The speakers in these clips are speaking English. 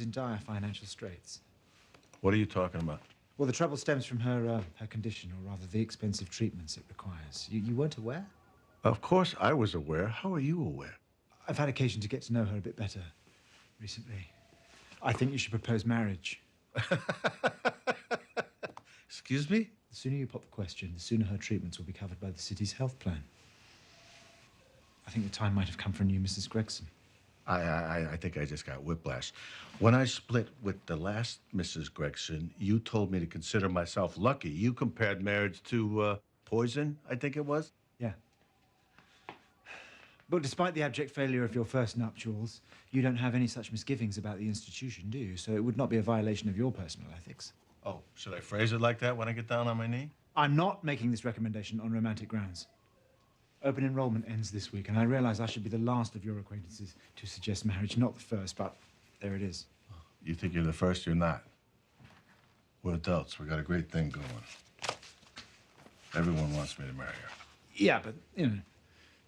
in dire financial straits. What are you talking about? Well, the trouble stems from her condition, or rather the expensive treatments it requires. You weren't aware? Of course I was aware. How are you aware? I've had occasion to get to know her a bit better recently. I think you should propose marriage. Excuse me? The sooner you pop the question, the sooner her treatments will be covered by the city's health plan. I think the time might have come for a new Mrs. Gregson. I think I just got whiplash. When I split with the last Mrs. Gregson, you told me to consider myself lucky. You compared marriage to poison, I think it was. Yeah. But despite the abject failure of your first nuptials, you don't have any such misgivings about the institution, do you? So it would not be a violation of your personal ethics. Oh, should I phrase it like that when I get down on my knee? I'm not making this recommendation on romantic grounds. Open enrollment ends this week, and I realize I should be the last of your acquaintances to suggest marriage, not the first, but there it is. You think you're the first, you're not. We're adults. We got a great thing going. Everyone wants me to marry her. Yeah, but,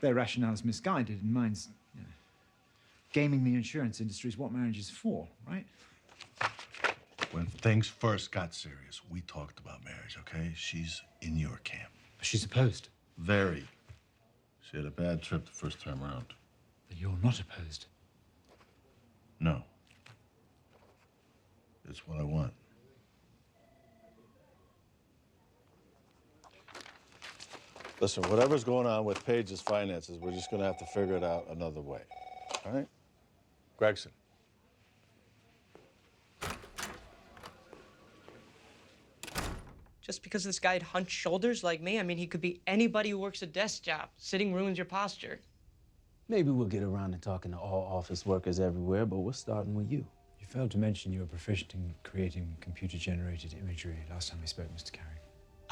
their rationale is misguided, and mine's, gaming the insurance industry is what marriage is for, right? When things first got serious, we talked about marriage, okay? She's in your camp. But she's opposed. Very. She had a bad trip the first time around. But you're not opposed. No. It's what I want. Listen, whatever's going on with Paige's finances, we're just gonna have to figure it out another way. All right? Gregson. Just because this guy had hunched shoulders like me, I mean, he could be anybody who works a desk job. Sitting ruins your posture. Maybe we'll get around to talking to all office workers everywhere, but we're starting with you. You failed to mention you were proficient in creating computer-generated imagery last time we spoke, Mr. Carrick.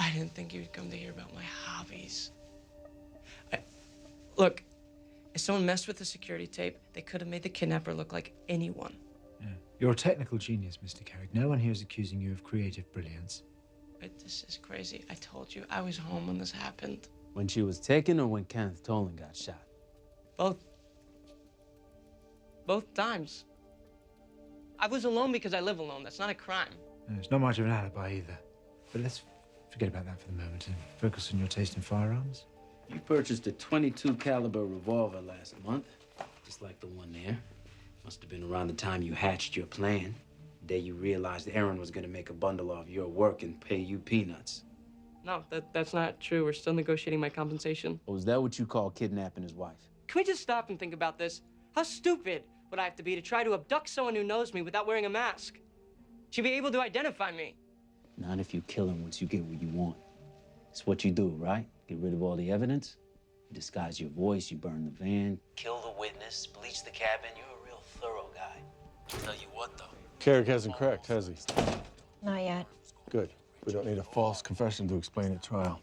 I didn't think you'd come to hear about my hobbies. Look, if someone messed with the security tape, they could have made the kidnapper look like anyone. Yeah. You're a technical genius, Mr. Carrick. No one here is accusing you of creative brilliance. But this is crazy. I told you I was home when this happened. When she was taken or when Kenneth Tolan got shot? Both. Both times. I was alone because I live alone. That's not a crime. No, it's not much of an alibi either. But let's forget about that for the moment and focus on your taste in firearms. You purchased a .22 caliber revolver last month, just like the one there. Must have been around the time you hatched your plan. The day you realized Aaron was gonna make a bundle off your work and pay you peanuts. No, that's not true. We're still negotiating my compensation. Or is that what you call kidnapping his wife? Can we just stop and think about this? How stupid would I have to be to try to abduct someone who knows me without wearing a mask? She'd be able to identify me. Not if you kill him once you get what you want. It's what you do, right? Get rid of all the evidence. You disguise your voice, you burn the van. Kill the witness, bleach the cabin. You're a real thorough guy. I'll tell you what, though. Carrick hasn't cracked, has he? Not yet. Good. We don't need a false confession to explain at trial.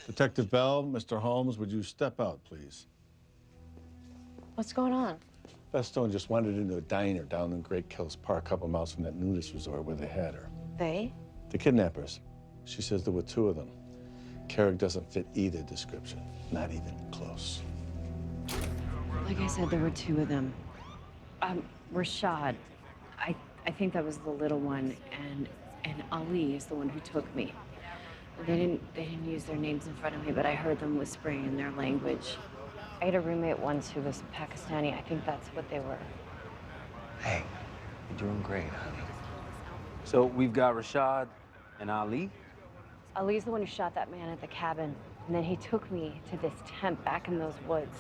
Detective Bell, Mr. Holmes, would you step out, please? What's going on? Beth Stone just wandered into a diner down in Great Kills Park, a couple miles from that nudist resort where they had her. They? The kidnappers. She says there were two of them. Carrick doesn't fit either description, not even close. Like I said, there were two of them. Rashad. I think that was the little one, and Ali is the one who took me. They didn't use their names in front of me, but I heard them whispering in their language. I had a roommate once who was Pakistani. I think that's what they were. Hey, you're doing great, honey. So we've got Rashad and Ali. Ali's the one who shot that man at the cabin, and then he took me to this tent back in those woods.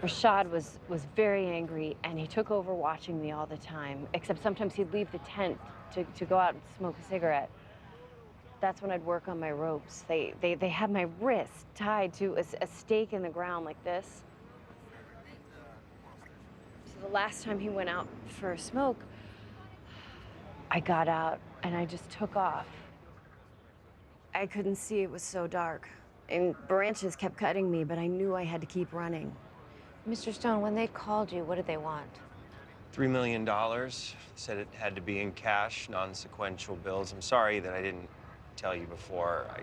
Rashad was very angry, and he took over watching me all the time, except sometimes he'd leave the tent to go out and smoke a cigarette. That's when I'd work on my ropes. They had my wrist tied to a stake in the ground like this. So the last time he went out for a smoke, I got out and I just took off. I couldn't see, it was so dark. And branches kept cutting me, but I knew I had to keep running. Mr. Stone, when they called you, what did they want? $3 million. Said it had to be in cash, non-sequential bills. I'm sorry that I didn't tell you before. I